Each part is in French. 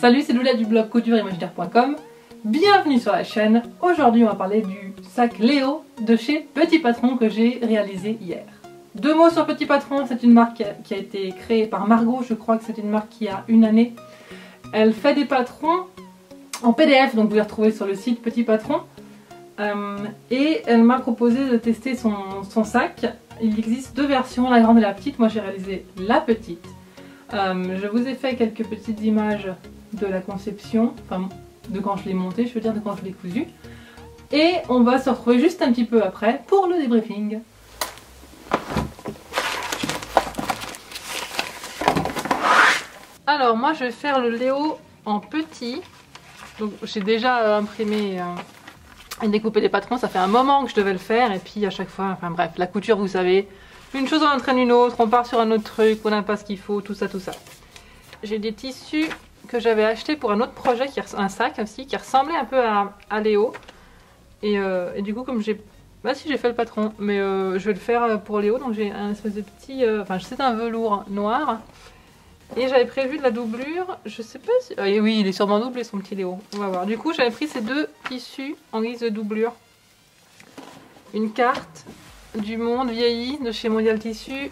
Salut, c'est Loula du blog coutureimaginaire.com. Bienvenue sur la chaîne. Aujourd'hui on va parler du sac Léo de chez Petit Patron que j'ai réalisé hier. Deux mots sur Petit Patron, c'est une marque qui a été créée par Margot, je crois que c'est une marque qui a une année. Elle fait des patrons en PDF, donc vous les retrouvez sur le site Petit Patron. Et elle m'a proposé de tester son sac. Il existe deux versions, la grande et la petite. Moi j'ai réalisé la petite. Je vous ai fait quelques petites images de la conception, enfin de quand je l'ai monté, je veux dire de quand je l'ai cousu. Et on va se retrouver juste un petit peu après pour le débriefing. Alors moi je vais faire le Léo en petit. Donc j'ai déjà imprimé et découpé des patrons, ça fait un moment que je devais le faire et puis à chaque fois, enfin bref, la couture vous savez, une chose en entraîne une autre, on part sur un autre truc, on n'a pas ce qu'il faut, tout ça. J'ai des tissus que j'avais acheté pour un autre projet, un sac aussi, qui ressemblait un peu à Léo. Et du coup comme j'ai... Bah si j'ai fait le patron, mais je vais le faire pour Léo, donc j'ai un espèce de petit... Enfin c'est un velours noir. Et j'avais prévu de la doublure, je sais pas si... Ah, oui, il est sûrement doublé son petit Léo, on va voir. Du coup j'avais pris ces deux tissus en guise de doublure. Une carte du monde vieilli de chez Mondial Tissu.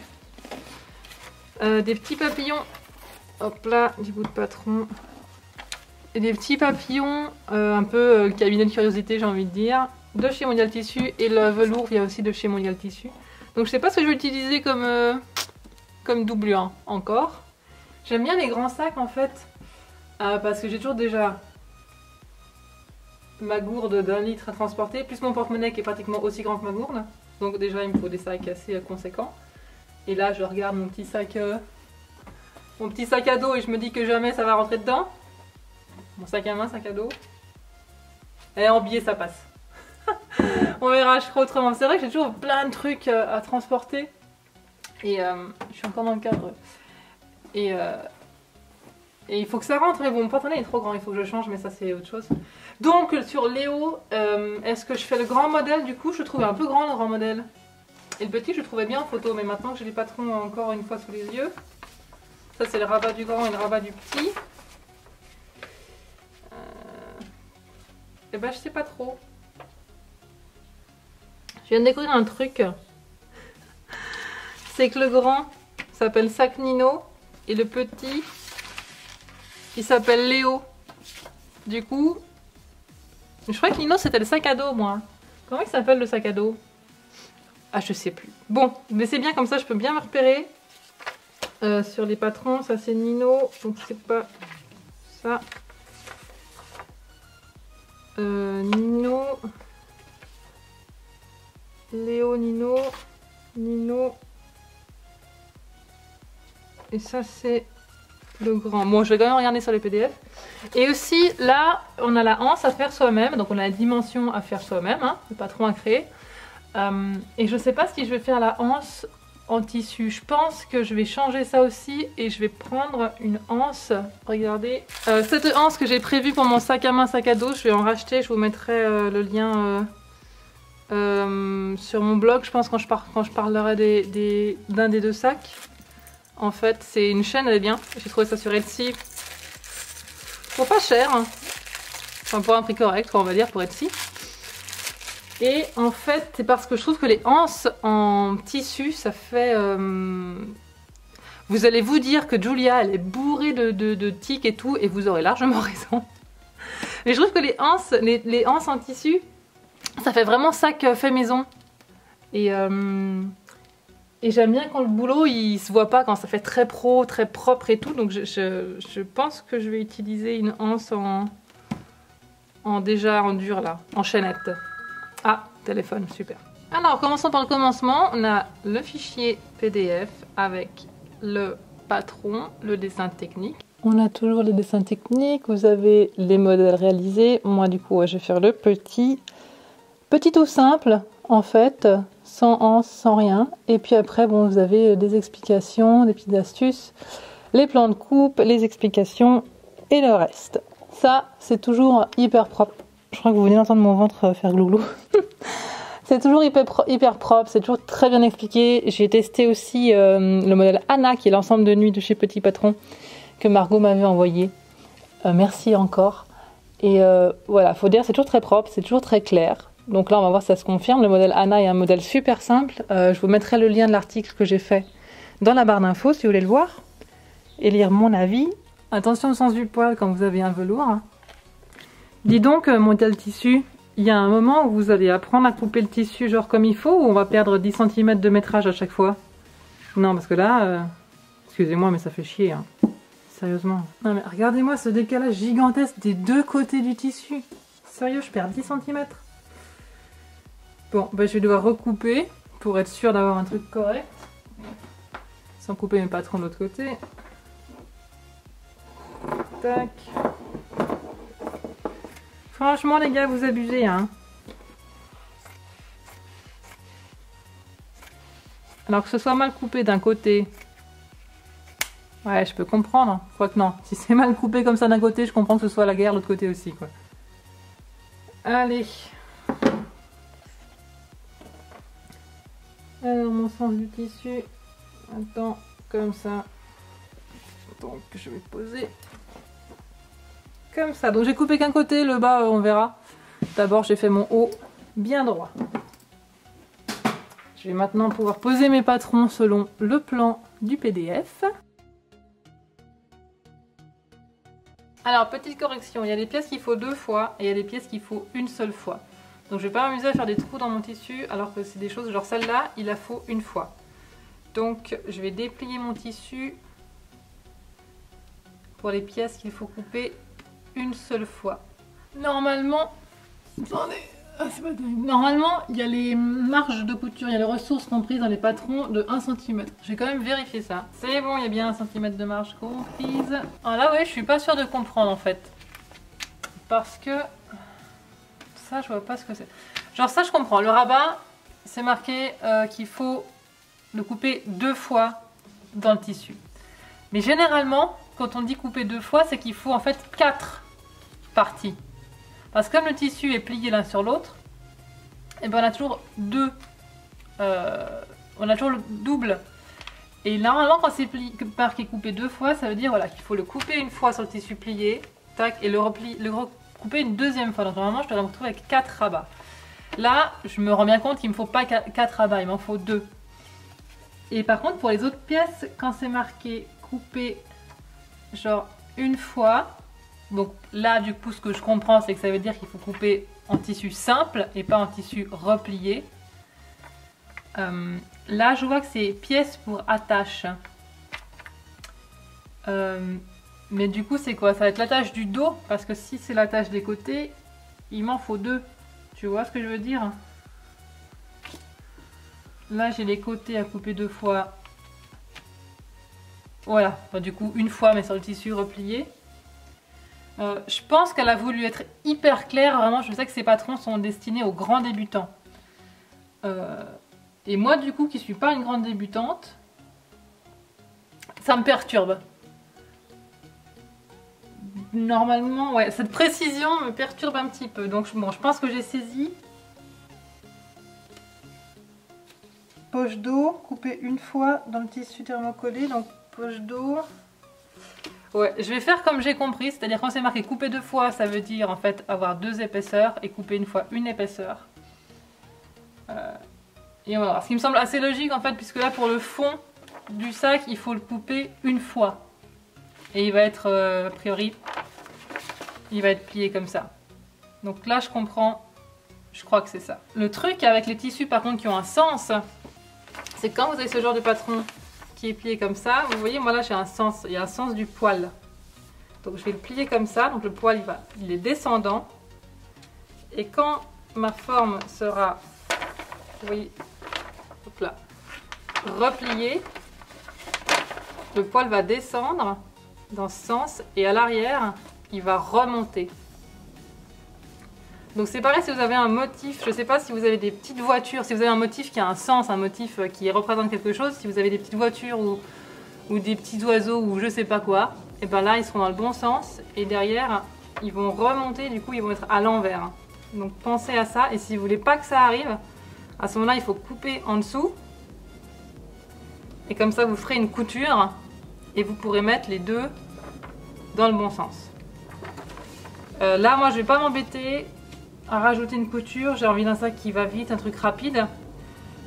Des petits papillons, hop là, du bout de patron. Et des petits papillons, un peu cabinet de curiosité j'ai envie de dire, de chez Mondial Tissu. Et le velours vient aussi de chez Mondial Tissu. Donc je sais pas ce que je vais utiliser comme doublure hein, encore. J'aime bien les grands sacs en fait, parce que j'ai toujours déjà ma gourde d'1 litre à transporter, plus mon porte-monnaie qui est pratiquement aussi grand que ma gourde. Donc déjà il me faut des sacs assez conséquents. Et là je regarde mon petit sac à dos et je me dis que jamais ça va rentrer dedans. Mon sac à main, sac à dos. Et en biais ça passe. On verra, je ferai autrement. C'est vrai que j'ai toujours plein de trucs à transporter. Et je suis encore dans le cadre. Et il faut que ça rentre, mais bon, mon porte-monnaie est trop grand, il faut que je change, mais ça c'est autre chose. Donc sur Léo, est-ce que je fais le grand modèle? Du coup je trouvais un peu grand le grand modèle. Et le petit je le trouvais bien en photo, mais maintenant que j'ai les patrons encore une fois sous les yeux. Ça c'est le rabat du grand et le rabat du petit. Et ben je sais pas trop. Je viens de découvrir un truc. C'est que le grand s'appelle sac Nino. Et le petit, il s'appelle Léo. Du coup, je crois que Nino c'était le sac à dos moi. Comment il s'appelle le sac à dos? Ah je sais plus. Bon, mais c'est bien comme ça je peux bien me repérer. Sur les patrons, ça c'est Nino. Donc c'est pas ça. Nino. Léo, Nino. Nino. Et ça c'est le grand. Bon je vais quand même regarder sur les PDF. Et aussi là on a la anse à faire soi-même. Donc on a la dimension à faire soi-même. Hein, le patron à créer. Et je sais pas si je vais faire la anse en tissu. Je pense que je vais changer ça aussi. Et je vais prendre une anse. Regardez. Cette anse que j'ai prévue pour mon sac à main, sac à dos. Je vais en racheter. Je vous mettrai le lien sur mon blog. Je pense quand je parlerai d'un des deux sacs. En fait, c'est une chaîne, elle est bien. J'ai trouvé ça sur Etsy. Pour pas cher. Hein. Enfin, pour un prix correct, on va dire, pour Etsy. Et en fait, c'est parce que je trouve que les anses en tissu, ça fait... Vous allez vous dire que Julia, elle est bourrée de tics et tout, et vous aurez largement raison. Mais je trouve que les anses en tissu, ça fait vraiment sac fait maison. Et j'aime bien quand le boulot il se voit pas, quand ça fait très pro, très propre et tout. Donc je pense que je vais utiliser une anse déjà en dur là, en chaînette. Ah, téléphone, super. Alors commençons par le commencement. On a le fichier PDF avec le patron, le dessin technique. On a toujours les dessins techniques, vous avez les modèles réalisés. Moi du coup je vais faire le petit tout simple en fait. Sans anse, sans rien. Et puis après, bon, vous avez des explications, des petites astuces, les plans de coupe, les explications et le reste. Ça, c'est toujours hyper propre. Je crois que vous venez d'entendre mon ventre faire glouglou. C'est toujours hyper propre, c'est toujours très bien expliqué. J'ai testé aussi le modèle Anna, qui est l'ensemble de nuit de chez Petit Patron, que Margot m'avait envoyé. merci encore. Et voilà, faut dire c'est toujours très propre, c'est toujours très clair. Donc là on va voir si ça se confirme. Le modèle Anna est un modèle super simple. Je vous mettrai le lien de l'article que j'ai fait dans la barre d'infos si vous voulez le voir et lire mon avis. Attention au sens du poil quand vous avez un velours. Dis donc modèle tissu, il y a un moment où vous allez apprendre à couper le tissu genre comme il faut ou on va perdre 10 cm de métrage à chaque fois? Non parce que là, excusez-moi mais ça fait chier hein. Sérieusement. Non mais regardez-moi ce décalage gigantesque des deux côtés du tissu. Sérieux, je perds 10 cm. Bon, bah, je vais devoir recouper pour être sûr d'avoir un truc correct. Sans couper mes patrons de l'autre côté. Tac. Franchement les gars, vous abusez hein. Alors que ce soit mal coupé d'un côté. Ouais, je peux comprendre. Quoique non. Si c'est mal coupé comme ça d'un côté, je comprends que ce soit la guerre de l'autre côté aussi, quoi. Allez. Alors, mon sens du tissu. Attends, comme ça. Donc, je vais poser. Comme ça. Donc, j'ai coupé qu'un côté. Le bas, on verra. D'abord, j'ai fait mon haut bien droit. Je vais maintenant pouvoir poser mes patrons selon le plan du PDF. Alors, petite correction, il y a des pièces qu'il faut 2 fois et il y a des pièces qu'il faut une seule fois. Donc je vais pas m'amuser à faire des trous dans mon tissu alors que c'est des choses genre celle-là, il la faut une fois. Donc je vais déplier mon tissu pour les pièces qu'il faut couper une seule fois. Normalement, attendez, c'est pas terrible. Normalement, il y a les marges de couture, il y a les ressources comprises dans les patrons de 1 cm. Je vais quand même vérifier ça. C'est bon, il y a bien 1 cm de marge comprise. Ah là ouais, je suis pas sûre de comprendre en fait. Parce que ça, je vois pas ce que c'est. Genre ça, je comprends. Le rabat, c'est marqué qu'il faut le couper 2 fois dans le tissu. Mais généralement, quand on dit couper 2 fois, c'est qu'il faut en fait 4 parties. Parce que comme le tissu est plié l'un sur l'autre, et ben on a toujours on a toujours le double. Et normalement quand c'est marqué couper 2 fois, ça veut dire voilà, qu'il faut le couper une fois sur le tissu plié, tac, et le recouper une deuxième fois. Donc normalement je dois me retrouver avec 4 rabats. Là, je me rends bien compte qu'il ne me faut pas 4 rabats, il m'en faut 2. Et par contre pour les autres pièces, quand c'est marqué couper genre une fois, donc là du coup ce que je comprends c'est que ça veut dire qu'il faut couper en tissu simple et pas en tissu replié. Là je vois que c'est pièces pour attache. Mais du coup c'est quoi? Ça va être l'attache du dos parce que si c'est l'attache des côtés, il m'en faut 2. Tu vois ce que je veux dire? Là j'ai les côtés à couper 2 fois. Voilà, enfin, du coup une fois mais sur le tissu replié. Je pense qu'elle a voulu être hyper claire, vraiment je sais que ces patrons sont destinés aux grands débutants. Et moi du coup qui suis pas une grande débutante, ça me perturbe. Normalement, ouais, cette précision me perturbe un petit peu. Donc bon, je pense que j'ai saisi. Poche d'eau, coupée une fois dans le tissu thermocollé, donc poche d'eau. Ouais, je vais faire comme j'ai compris, c'est-à-dire quand c'est marqué couper 2 fois, ça veut dire en fait avoir 2 épaisseurs et couper une fois une épaisseur. Et voilà, ce qui me semble assez logique en fait, puisque là pour le fond du sac, il faut le couper une fois. Et il va être, a priori, il va être plié comme ça. Donc là je comprends, je crois que c'est ça. Le truc avec les tissus par contre qui ont un sens, c'est quand vous avez ce genre de patron qui est plié comme ça, vous voyez moi là j'ai un sens, il y a un sens du poil. Donc je vais le plier comme ça, donc le poil il est descendant. Et quand ma forme sera, vous voyez, hop là, repliée, le poil va descendre dans ce sens et à l'arrière il va remonter. Donc c'est pareil si vous avez un motif, je ne sais pas si vous avez des petites voitures, si vous avez un motif qui a un sens, un motif qui représente quelque chose, si vous avez des petites voitures ou des petits oiseaux ou je sais pas quoi, et ben là ils seront dans le bon sens et derrière ils vont remonter, du coup ils vont être à l'envers. Donc pensez à ça et si vous voulez pas que ça arrive, à ce moment-là il faut couper en dessous et comme ça vous ferez une couture et vous pourrez mettre les deux dans le bon sens. Là moi je vais pas m'embêter à rajouter une couture, j'ai envie d'un sac qui va vite, un truc rapide.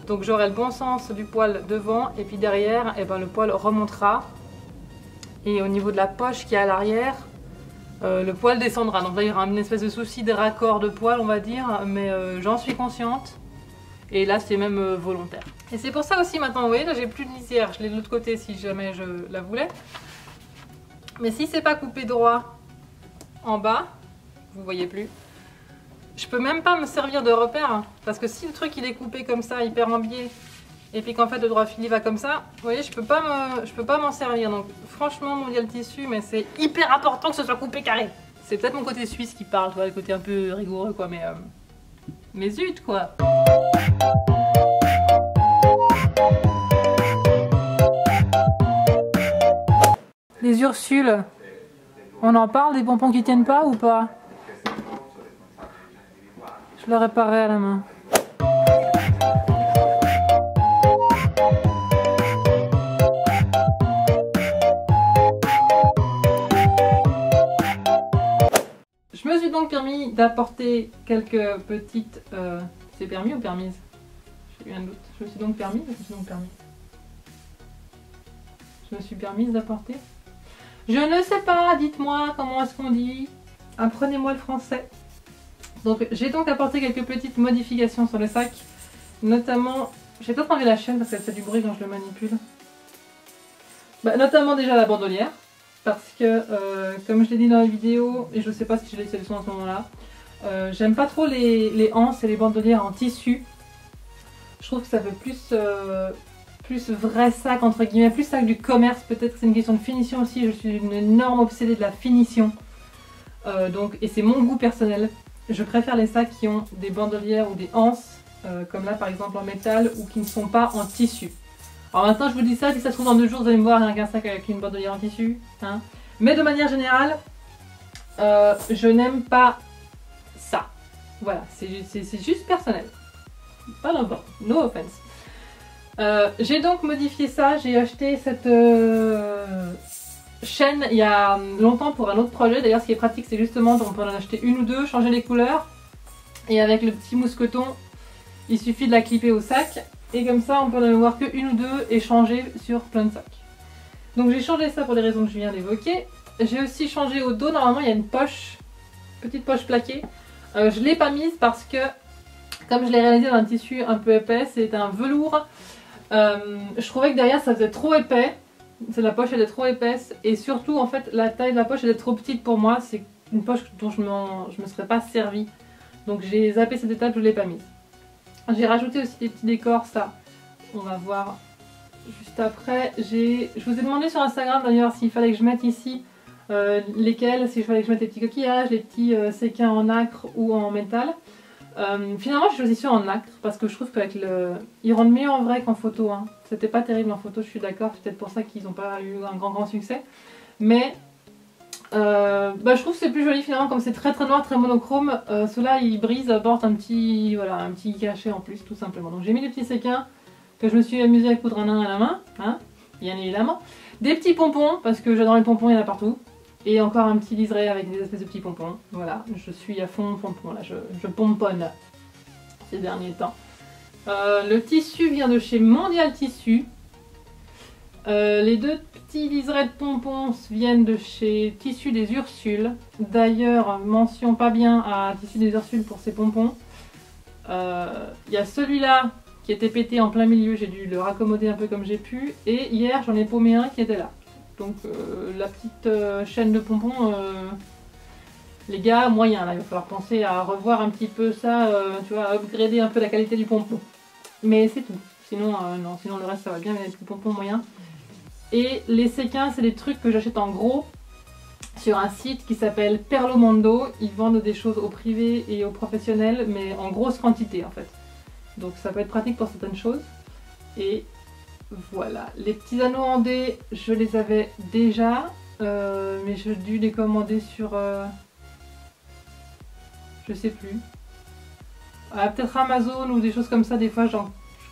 Donc j'aurai le bon sens du poil devant et puis derrière et ben, le poil remontera. Et au niveau de la poche qui est à l'arrière, le poil descendra. Donc là il y aura une espèce de souci de raccord de poil on va dire, mais j'en suis consciente. Et là c'est même volontaire. Et c'est pour ça aussi maintenant, vous voyez là j'ai plus de lisière, je l'ai de l'autre côté si jamais je la voulais. Mais si c'est pas coupé droit en bas, vous voyez plus. Je peux même pas me servir de repère, hein, parce que si le truc il est coupé comme ça, hyper en biais, et puis qu'en fait le droit fil va comme ça, vous voyez, je peux pas m'en servir. Donc franchement, mondial tissu, mais c'est hyper important que ce soit coupé carré. C'est peut-être mon côté suisse qui parle, tu vois, le côté un peu rigoureux quoi, mais zut quoi. Les Ursules, on en parle des pompons qui tiennent pas ou pas? Je le réparais à la main. Je me suis donc permis d'apporter quelques petites... C'est permis ou permise? J'ai eu un doute. Je me suis donc permis ou je me suis donc permis? Je me suis permise d'apporter? Je ne sais pas, dites-moi comment est-ce qu'on dit. Apprenez-moi le français. Donc j'ai donc apporté quelques petites modifications sur le sac. Notamment, je vais peut-être enlever la chaîne parce qu'elle fait du bruit quand je le manipule. Notamment déjà la bandolière. Parce que, comme je l'ai dit dans la vidéo, et je ne sais pas si je l'ai laissé le son à ce moment-là, j'aime pas trop les anses et les bandolières en tissu. Je trouve que ça fait plus vrai sac entre guillemets, plus sac du commerce. Peut-être que c'est une question de finition aussi, je suis une énorme obsédée de la finition. Et c'est mon goût personnel. Je préfère les sacs qui ont des bandolières ou des anses, comme là par exemple en métal, ou qui ne sont pas en tissu. Alors maintenant je vous dis ça, si ça se trouve dans 2 jours vous allez me voir avec un sac avec une bandolière en tissu. Hein. Mais de manière générale, je n'aime pas ça. Voilà, c'est juste personnel. Pas n'importe, no offense. J'ai donc modifié ça, j'ai acheté cette chaîne il y a longtemps pour un autre projet. D'ailleurs ce qui est pratique c'est justement on peut en acheter une ou deux, changer les couleurs. Et avec le petit mousqueton, il suffit de la clipper au sac. Et comme ça on peut en avoir que une ou deux et changer sur plein de sacs. Donc j'ai changé ça pour les raisons que je viens d'évoquer. J'ai aussi changé au dos, normalement il y a une poche, petite poche plaquée. Je ne l'ai pas mise parce que comme je l'ai réalisé dans un tissu un peu épais, c'est un velours. Je trouvais que derrière ça faisait trop épais. La poche elle est trop épaisse et surtout en fait la taille de la poche elle est trop petite pour moi. C'est une poche dont je me serais pas servie. Donc j'ai zappé cette étape, je ne l'ai pas mise. J'ai rajouté aussi des petits décors, ça on va voir juste après. Je vous ai demandé sur Instagram d'ailleurs s'il fallait que je mette ici lesquels, s'il fallait que je mette les petits coquillages, les petits séquins en nacre ou en métal. Finalement j'ai choisi ceux en nacre parce que je trouve qu'avec ils rendent mieux en vrai qu'en photo. Hein. C'était pas terrible en photo, je suis d'accord, c'est peut-être pour ça qu'ils n'ont pas eu un grand succès. Mais je trouve que c'est plus joli finalement, comme c'est très noir, très monochrome. Ceux-là ils brisent, apportent un petit cachet en plus tout simplement. Donc j'ai mis des petits séquins que je me suis amusée à coudre un à la main, hein, bien évidemment. Des petits pompons, parce que j'adore les pompons, il y en a partout. Et encore un petit liseré avec des espèces de petits pompons. Voilà, je suis à fond pompon là, je pomponne ces derniers temps. Le tissu vient de chez Mondial Tissu. Les deux petits liserés de pompons viennent de chez Tissu des Ursules. D'ailleurs, mention pas bien à Tissu des Ursules pour ces pompons. Il y a celui-là qui était pété en plein milieu, j'ai dû le raccommoder un peu comme j'ai pu. Et hier, j'en ai paumé un qui était là. Donc la petite chaîne de pompons, les gars, moyen là, il va falloir penser à revoir un petit peu ça, tu vois, à upgrader un peu la qualité du pompon. Mais c'est tout, sinon non, sinon le reste ça va bien, mais les petits pompons moyens. Et les séquins, c'est des trucs que j'achète en gros sur un site qui s'appelle Perlomondo. Ils vendent des choses au privé et aux professionnels, mais en grosse quantité en fait. Donc ça peut être pratique pour certaines choses. Et voilà, les petits anneaux en D, je les avais déjà, mais j'ai dû les commander sur, je sais plus, peut-être Amazon ou des choses comme ça. Des fois, je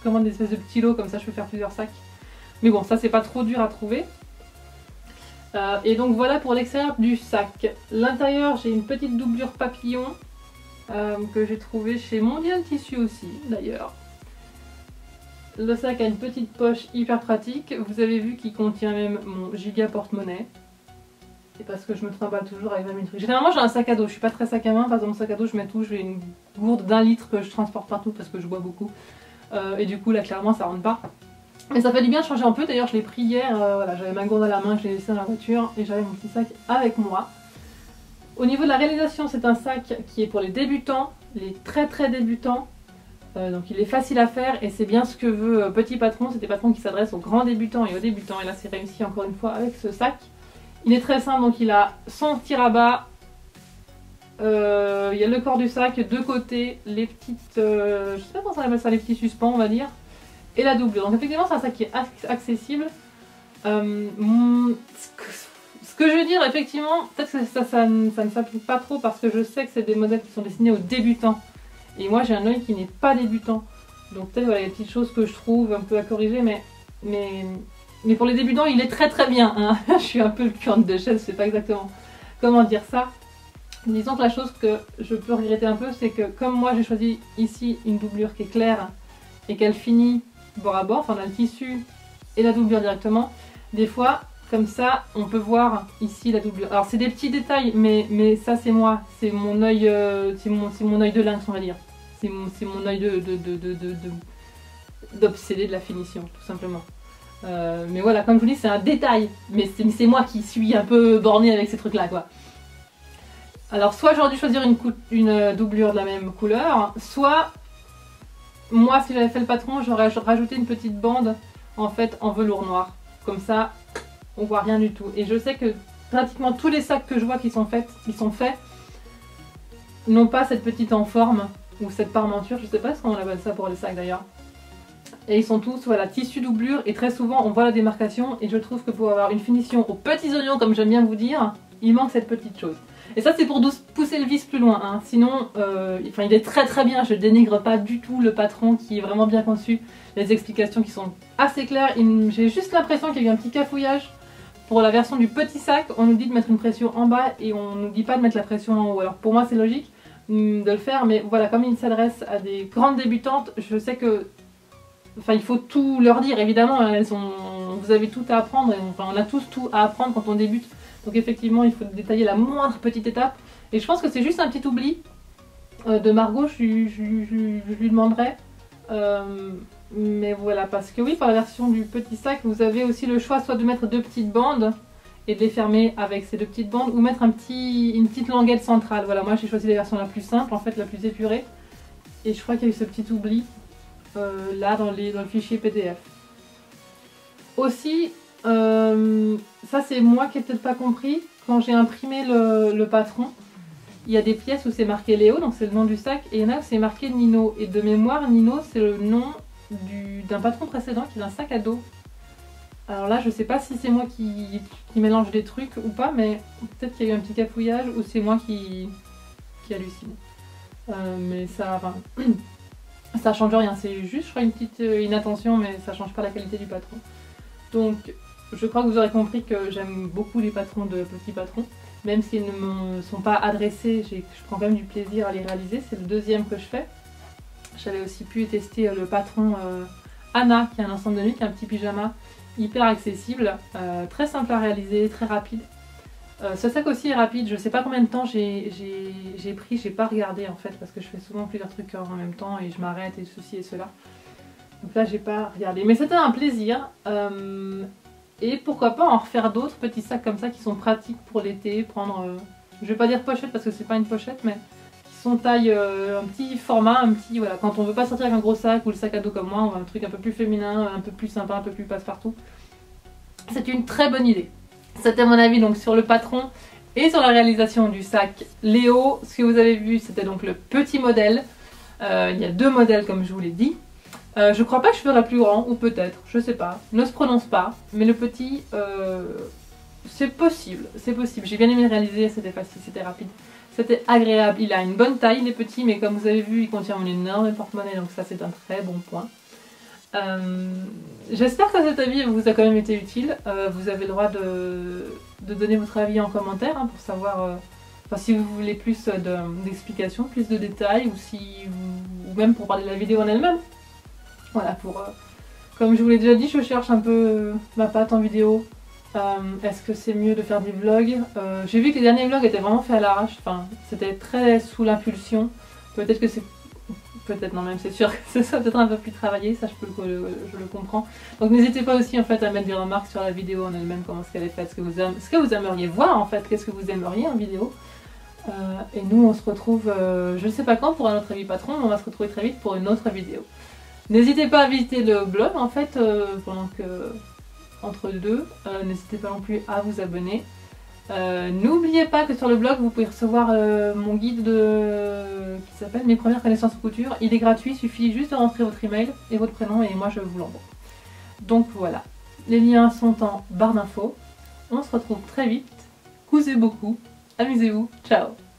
commande des espèces de petits lots comme ça, je peux faire plusieurs sacs. Mais bon, ça c'est pas trop dur à trouver. Et donc voilà pour l'extérieur du sac. L'intérieur, j'ai une petite doublure papillon que j'ai trouvée chez Mondial Tissu aussi d'ailleurs. Le sac a une petite poche hyper pratique. Vous avez vu qu'il contient même mon giga porte-monnaie. C'est parce que je me trimballe toujours avec 20 000 trucs. Généralement j'ai un sac à dos, je suis pas très sac à main. Dans mon sac à dos je mets tout, j'ai une gourde d'1 litre que je transporte partout parce que je bois beaucoup. Et du coup là clairement ça rentre pas. Mais ça fait du bien de changer un peu, d'ailleurs je l'ai pris hier, voilà, j'avais ma gourde à la main, je l'ai laissée dans la voiture et j'avais mon petit sac avec moi. Au niveau de la réalisation, c'est un sac qui est pour les débutants, les très débutants, donc il est facile à faire et c'est bien ce que veut Petit Patron, c'est des patrons qui s'adressent aux grands débutants et aux débutants et là c'est réussi encore une fois avec ce sac. Il est très simple, donc il a son petit rabat, il y a le corps du sac, deux côtés, les petites, je sais pas comment ça appelle ça, les petits suspens on va dire. Et la doublure. Donc effectivement c'est un sac qui est accessible. Ce que je veux dire effectivement, peut-être que ça ne s'applique pas trop parce que je sais que c'est des modèles qui sont destinés aux débutants. Et moi j'ai un œil qui n'est pas débutant. Donc peut-être voilà, il y a des petites choses que je trouve un peu à corriger mais pour les débutants il est très bien. Hein. Je suis un peu le cul de chaise, je sais pas exactement comment dire ça. Disons que la chose que je peux regretter un peu c'est que comme moi j'ai choisi ici une doublure qui est claire et qu'elle finit bord à bord, enfin on a le tissu et la doublure directement, des fois comme ça on peut voir ici la doublure. Alors c'est des petits détails mais ça c'est moi, c'est mon œil c'est mon œil de lynx on va dire, c'est mon œil d'obsédé de la finition tout simplement. Mais voilà, comme je vous dis c'est un détail, mais c'est moi qui suis un peu bornée avec ces trucs là quoi. Alors soit j'aurais dû choisir une doublure de la même couleur, soit moi, si j'avais fait le patron, j'aurais rajouté une petite bande en fait en velours noir. Comme ça, on voit rien du tout. Et je sais que pratiquement tous les sacs que je vois qui sont faits, n'ont pas cette petite en forme ou cette parmenture. Je sais pas comment on appelle ça pour les sacs d'ailleurs. Et ils sont tous, voilà, tissu doublure. Et très souvent, on voit la démarcation. Et je trouve que pour avoir une finition aux petits oignons, comme j'aime bien vous dire, il manque cette petite chose. Et ça c'est pour pousser le vice plus loin, hein. Sinon il est très bien, je dénigre pas du tout le patron qui est vraiment bien conçu, les explications qui sont assez claires, j'ai juste l'impression qu'il y a eu un petit cafouillage. Pour la version du petit sac, on nous dit de mettre une pression en bas et on nous dit pas de mettre la pression en haut. Alors pour moi c'est logique de le faire, mais voilà, comme il s'adresse à des grandes débutantes, je sais que il faut tout leur dire, évidemment, vous avez tout à apprendre, et on a tous tout à apprendre quand on débute. Donc effectivement il faut détailler la moindre petite étape. Et je pense que c'est juste un petit oubli de Margot, je lui demanderai. Mais voilà, parce que oui, pour la version du petit sac, vous avez aussi le choix soit de mettre deux petites bandes et de les fermer avec ces deux petites bandes, ou mettre une petite languette centrale. Voilà, moi j'ai choisi la version la plus simple, en fait la plus épurée. Et je crois qu'il y a eu ce petit oubli là dans le fichier PDF. Aussi, ça c'est moi qui n'ai peut-être pas compris, quand j'ai imprimé le patron, il y a des pièces où c'est marqué Léo, donc c'est le nom du sac, et il y en a où c'est marqué Nino. Et de mémoire, Nino c'est le nom d'un patron précédent qui est un sac à dos. Alors là je sais pas si c'est moi qui mélange des trucs ou pas, mais peut-être qu'il y a eu un petit cafouillage ou c'est moi qui hallucine. Mais ça, enfin, ça change rien, c'est juste je crois une petite inattention, mais ça change pas la qualité du patron. Donc je crois que vous aurez compris que j'aime beaucoup les patrons de Petit Patron, même s'ils ne me sont pas adressés, je prends quand même du plaisir à les réaliser, c'est le deuxième que je fais. J'avais aussi pu tester le patron Anna, qui est un ensemble de nuit, qui est un petit pyjama hyper accessible, très simple à réaliser, très rapide. Ce sac aussi est rapide, je sais pas combien de temps j'ai pris, j'ai pas regardé en fait, parce que je fais souvent plusieurs trucs en même temps et je m'arrête et ceci et cela. Donc là j'ai pas regardé, mais c'était un plaisir. Et pourquoi pas en refaire d'autres petits sacs comme ça qui sont pratiques pour l'été, prendre, je vais pas dire pochette parce que c'est pas une pochette, mais qui sont taille, un petit format, voilà, quand on veut pas sortir avec un gros sac ou le sac à dos comme moi, on veut un truc un peu plus féminin, un peu plus sympa, un peu plus passe-partout. C'est une très bonne idée. C'était mon avis donc sur le patron et sur la réalisation du sac Léo. Ce que vous avez vu c'était donc le petit modèle, il y a deux modèles comme je vous l'ai dit. Je crois pas que je ferai plus grand, ou peut-être, je sais pas, ne se prononce pas, mais le petit, c'est possible, j'ai bien aimé le réaliser, c'était facile, c'était rapide, c'était agréable, il a une bonne taille, il est petit, mais comme vous avez vu, il contient un énorme porte-monnaie, donc ça c'est un très bon point. J'espère que cet avis vous a quand même été utile. Vous avez le droit de donner votre avis en commentaire pour savoir si vous voulez plus d'explications, plus de détails, ou même pour parler de la vidéo en elle-même. Voilà, comme je vous l'ai déjà dit, je cherche un peu ma patte en vidéo. Est-ce que c'est mieux de faire des vlogs? J'ai vu que les derniers vlogs étaient vraiment faits à l'arrache, enfin c'était très sous l'impulsion. Peut-être que c'est... Peut-être non, même c'est sûr que ce soit peut-être un peu plus travaillé, ça je le comprends. Donc n'hésitez pas aussi en fait à mettre des remarques sur la vidéo en elle-même, comment est-ce qu'elle est faite, ce que vous aimeriez voir en fait, qu'est-ce que vous aimeriez en vidéo. Et nous on se retrouve, je ne sais pas quand pour un autre avis patron, mais on va se retrouver très vite pour une autre vidéo. N'hésitez pas à visiter le blog en fait, entre deux, n'hésitez pas non plus à vous abonner. N'oubliez pas que sur le blog vous pouvez recevoir mon guide qui s'appelle Mes premières connaissances en couture. Il est gratuit, il suffit juste de rentrer votre email et votre prénom et moi je vous l'envoie. Donc voilà, les liens sont en barre d'infos. On se retrouve très vite, cousez beaucoup, amusez-vous, ciao!